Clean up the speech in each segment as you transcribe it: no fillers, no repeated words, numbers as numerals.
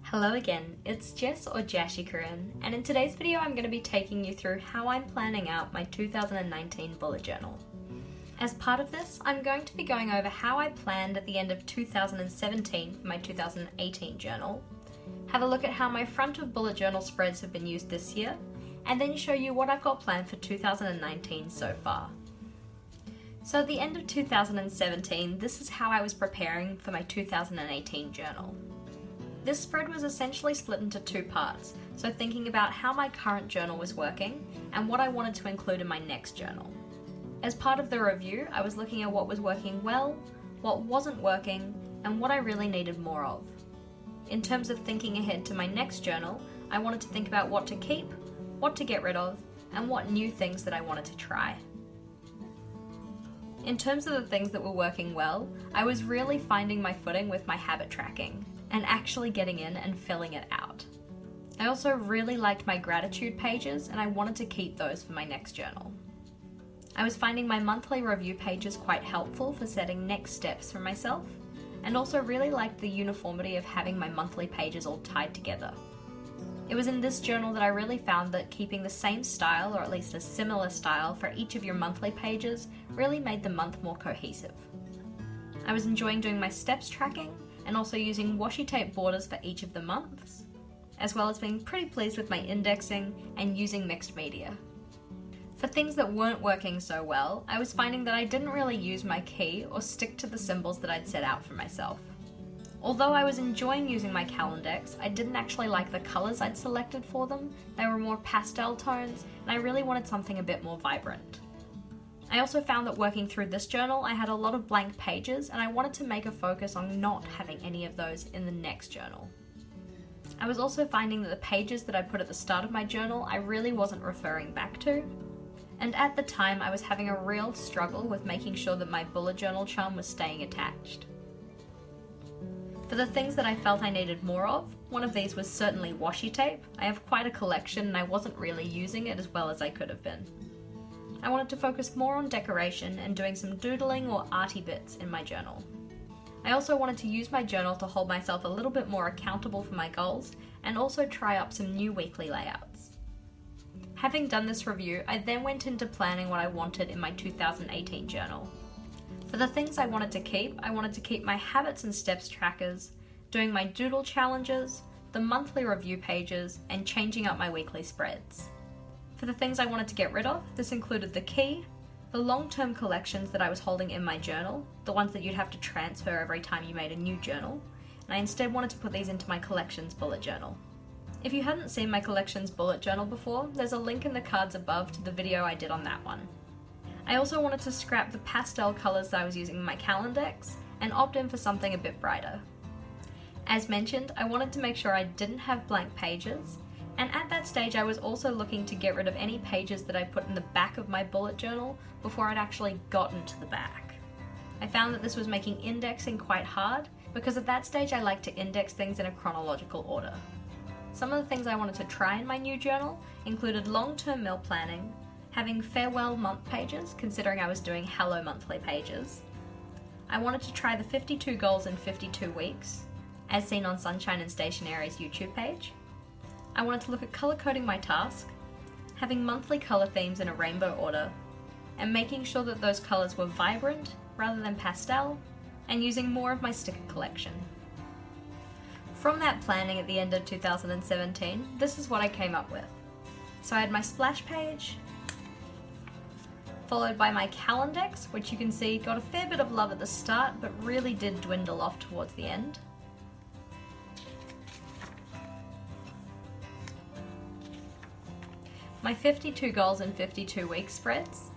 Hello again, it's Jess or JashiiCorrin, and in today's video I'm going to be taking you through how I'm planning out my 2019 bullet journal. As part of this, I'm going to be going over how I planned at the end of 2017 for my 2018 journal, have a look at how my front of bullet journal spreads have been used this year, and then show you what I've got planned for 2019 so far. So at the end of 2017, this is how I was preparing for my 2018 journal. This spread was essentially split into two parts, so thinking about how my current journal was working and what I wanted to include in my next journal. As part of the review, I was looking at what was working well, what wasn't working, and what I really needed more of. In terms of thinking ahead to my next journal, I wanted to think about what to keep, what to get rid of, and what new things that I wanted to try. In terms of the things that were working well, I was really finding my footing with my habit tracking and actually getting in and filling it out. I also really liked my gratitude pages and I wanted to keep those for my next journal. I was finding my monthly review pages quite helpful for setting next steps for myself, and also really liked the uniformity of having my monthly pages all tied together. It was in this journal that I really found that keeping the same style, or at least a similar style, for each of your monthly pages really made the month more cohesive. I was enjoying doing my steps tracking and also using washi tape borders for each of the months, as well as being pretty pleased with my indexing and using mixed media. For things that weren't working so well, I was finding that I didn't really use my key or stick to the symbols that I'd set out for myself. Although I was enjoying using my Calendex, I didn't actually like the colours I'd selected for them. They were more pastel tones, and I really wanted something a bit more vibrant. I also found that working through this journal, I had a lot of blank pages, and I wanted to make a focus on not having any of those in the next journal. I was also finding that the pages that I put at the start of my journal, I really wasn't referring back to. And at the time, I was having a real struggle with making sure that my bullet journal charm was staying attached. For the things that I felt I needed more of, one of these was certainly washi tape. I have quite a collection and I wasn't really using it as well as I could have been. I wanted to focus more on decoration and doing some doodling or arty bits in my journal. I also wanted to use my journal to hold myself a little bit more accountable for my goals and also try up some new weekly layouts. Having done this review, I then went into planning what I wanted in my 2018 journal. For the things I wanted to keep my habits and steps trackers, doing my doodle challenges, the monthly review pages, and changing up my weekly spreads. For the things I wanted to get rid of, this included the key, the long-term collections that I was holding in my journal, the ones that you'd have to transfer every time you made a new journal, and I instead wanted to put these into my collections bullet journal. If you hadn't seen my collections bullet journal before, there's a link in the cards above to the video I did on that one. I also wanted to scrap the pastel colours that I was using in my Calendex and opt in for something a bit brighter. As mentioned, I wanted to make sure I didn't have blank pages, and at that stage I was also looking to get rid of any pages that I put in the back of my bullet journal before I'd actually gotten to the back. I found that this was making indexing quite hard because at that stage I like to index things in a chronological order. Some of the things I wanted to try in my new journal included long-term meal planning, having farewell month pages, considering I was doing hello monthly pages. I wanted to try the 52 goals in 52 weeks, as seen on Sunshine and Stationery's YouTube page. I wanted to look at colour coding my task, having monthly colour themes in a rainbow order, and making sure that those colours were vibrant rather than pastel, and using more of my sticker collection. From that planning at the end of 2017, this is what I came up with. So I had my splash page, followed by my Calendex, which you can see got a fair bit of love at the start, but really did dwindle off towards the end. My 52 goals in 52 weeks spreads.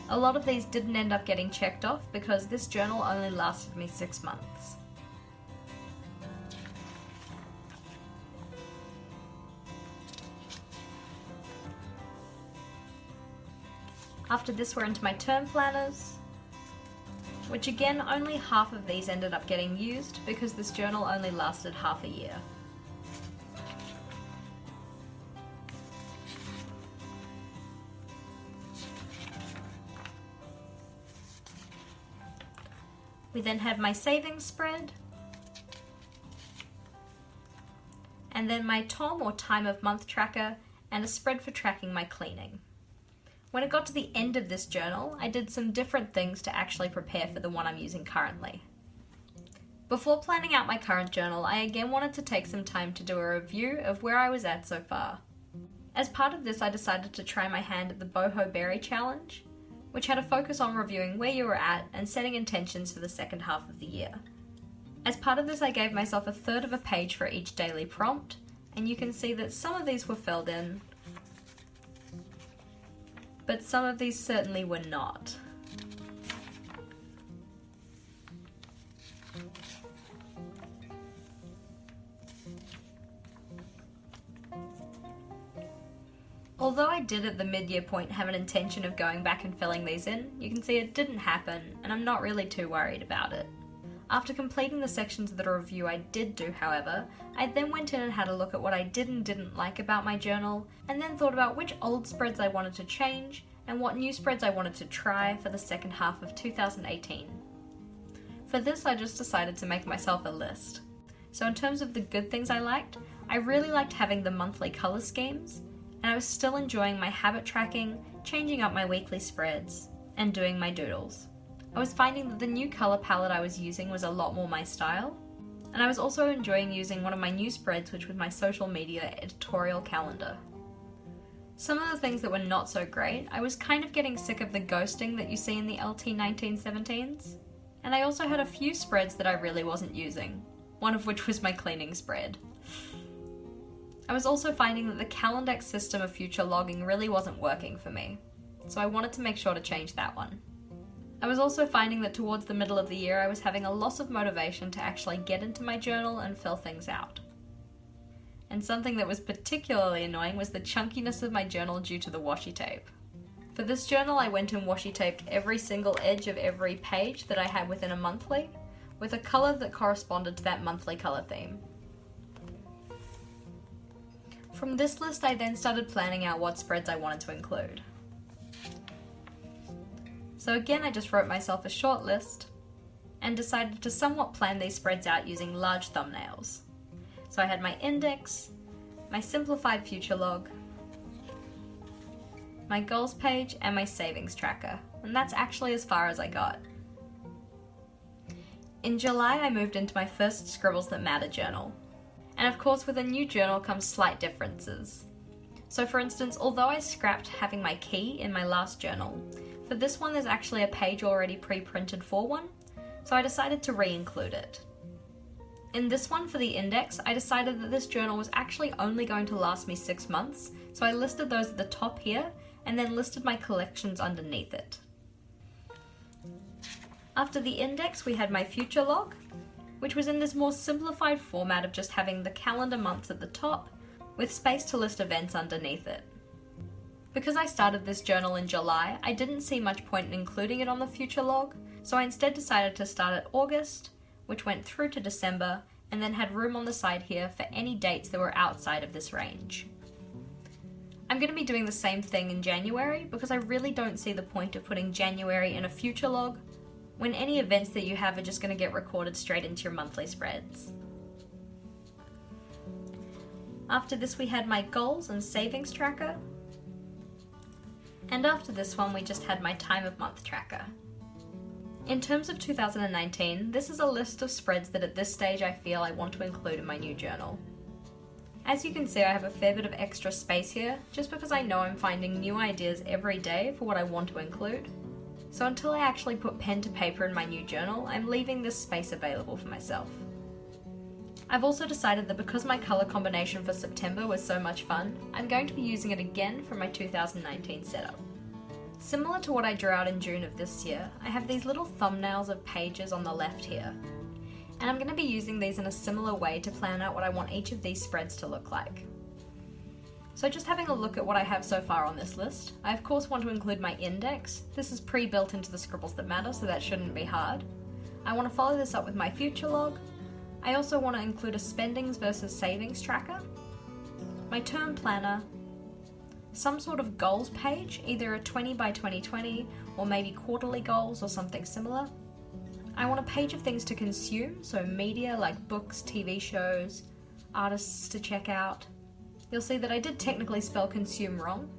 A lot of these didn't end up getting checked off because this journal only lasted me 6 months. After this we're into my term planners, which again only half of these ended up getting used because this journal only lasted half a year. We then have my savings spread, and then my TOM or time of month tracker, and a spread for tracking my cleaning. When it got to the end of this journal, I did some different things to actually prepare for the one I'm using currently. Before planning out my current journal, I again wanted to take some time to do a review of where I was at so far. As part of this, I decided to try my hand at the Bujo Berry Challenge, which had a focus on reviewing where you were at and setting intentions for the second half of the year. As part of this, I gave myself a third of a page for each daily prompt, and you can see that some of these were filled in, but some of these certainly were not. Although I did at the mid-year point have an intention of going back and filling these in, you can see it didn't happen, and I'm not really too worried about it. After completing the sections of the review I did do, however, I then went in and had a look at what I did and didn't like about my journal, and then thought about which old spreads I wanted to change, and what new spreads I wanted to try for the second half of 2018. For this, I just decided to make myself a list. So in terms of the good things I really liked having the monthly colour schemes, and I was still enjoying my habit tracking, changing up my weekly spreads, and doing my doodles. I was finding that the new colour palette I was using was a lot more my style, and I was also enjoying using one of my new spreads, which was my social media editorial calendar. Some of the things that were not so great, I was kind of getting sick of the ghosting that you see in the LT 1917s, and I also had a few spreads that I really wasn't using, one of which was my cleaning spread. I was also finding that the Calendex system of future logging really wasn't working for me, so I wanted to make sure to change that one. I was also finding that towards the middle of the year I was having a loss of motivation to actually get into my journal and fill things out. And something that was particularly annoying was the chunkiness of my journal due to the washi tape. For this journal I went and washi taped every single edge of every page that I had within a monthly, with a colour that corresponded to that monthly colour theme. From this list, I then started planning out what spreads I wanted to include. So again, I just wrote myself a short list and decided to somewhat plan these spreads out using large thumbnails. So I had my index, my simplified future log, my goals page, and my savings tracker, and that's actually as far as I got. In July, I moved into my first Scribbles That Matter journal. And of course, with a new journal comes slight differences. So for instance, although I scrapped having my key in my last journal, for this one there's actually a page already pre-printed for one, so I decided to re-include it. In this one for the index, I decided that this journal was actually only going to last me 6 months, so I listed those at the top here, and then listed my collections underneath it. After the index, we had my future log, which was in this more simplified format of just having the calendar months at the top, with space to list events underneath it. Because I started this journal in July, I didn't see much point in including it on the future log, so I instead decided to start at August, which went through to December, and then had room on the side here for any dates that were outside of this range. I'm going to be doing the same thing in January, because I really don't see the point of putting January in a future log, when any events that you have are just going to get recorded straight into your monthly spreads. After this we had my goals and savings tracker, and after this one we just had my time of month tracker. In terms of 2019, this is a list of spreads that at this stage I feel I want to include in my new journal. As you can see, I have a fair bit of extra space here, just because I know I'm finding new ideas every day for what I want to include. So until I actually put pen to paper in my new journal, I'm leaving this space available for myself. I've also decided that because my colour combination for September was so much fun, I'm going to be using it again for my 2019 setup. Similar to what I drew out in June of this year, I have these little thumbnails of pages on the left here. And I'm going to be using these in a similar way to plan out what I want each of these spreads to look like. So just having a look at what I have so far on this list, I of course want to include my index. This is pre-built into the Scribbles That Matter, so that shouldn't be hard. I want to follow this up with my future log. I also want to include a spendings versus savings tracker, my term planner, some sort of goals page, either a 20 by 2020 or maybe quarterly goals or something similar. I want a page of things to consume, so media like books, TV shows, artists to check out. You'll see that I did technically spell consume wrong,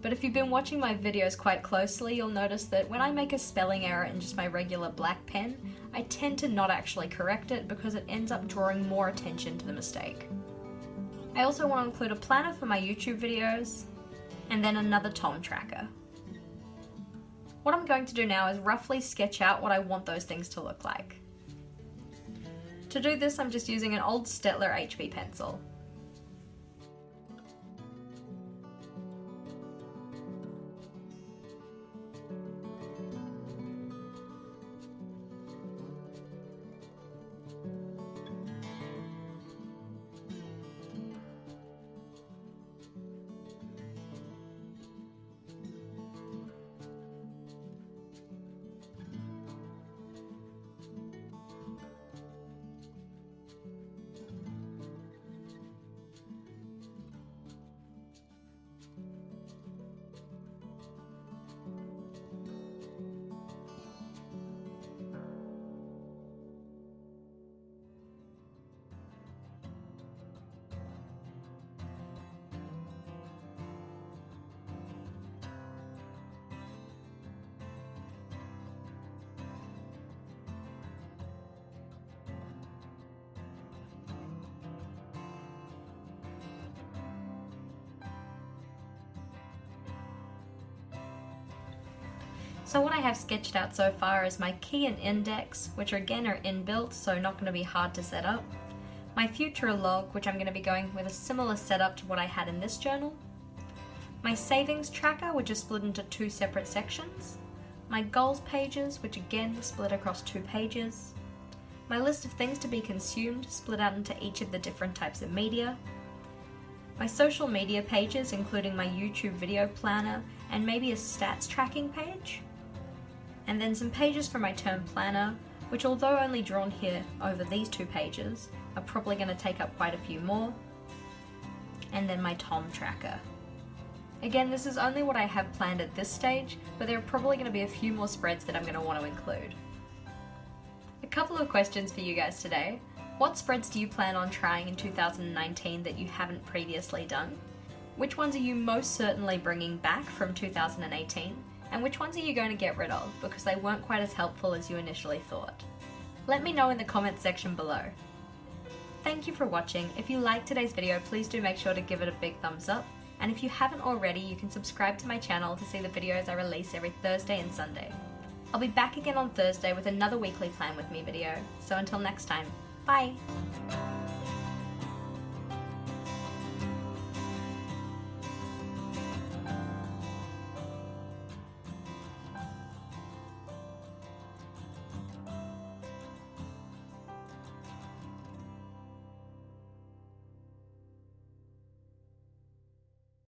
but if you've been watching my videos quite closely, you'll notice that when I make a spelling error in just my regular black pen, I tend to not actually correct it because it ends up drawing more attention to the mistake. I also want to include a planner for my YouTube videos, and then another Tom tracker. What I'm going to do now is roughly sketch out what I want those things to look like. To do this, I'm just using an old Staedtler HB pencil. So what I have sketched out so far is my key and index, which again are inbuilt, so not going to be hard to set up. My future log, which I'm going to be going with a similar setup to what I had in this journal. My savings tracker, which is split into 2 separate sections. My goals pages, which again split across 2 pages. My list of things to be consumed, split out into each of the different types of media. My social media pages, including my YouTube video planner and maybe a stats tracking page. And then some pages for my term planner, which although only drawn here over these 2 pages, are probably going to take up quite a few more. And then my Tom tracker. Again, this is only what I have planned at this stage, but there are probably going to be a few more spreads that I'm going to want to include. A couple of questions for you guys today. What spreads do you plan on trying in 2019 that you haven't previously done? Which ones are you most certainly bringing back from 2018? And which ones are you going to get rid of because they weren't quite as helpful as you initially thought? Let me know in the comments section below. Thank you for watching. If you liked today's video, please do make sure to give it a big thumbs up. And if you haven't already, you can subscribe to my channel to see the videos I release every Thursday and Sunday. I'll be back again on Thursday with another weekly Plan With Me video. So until next time, bye!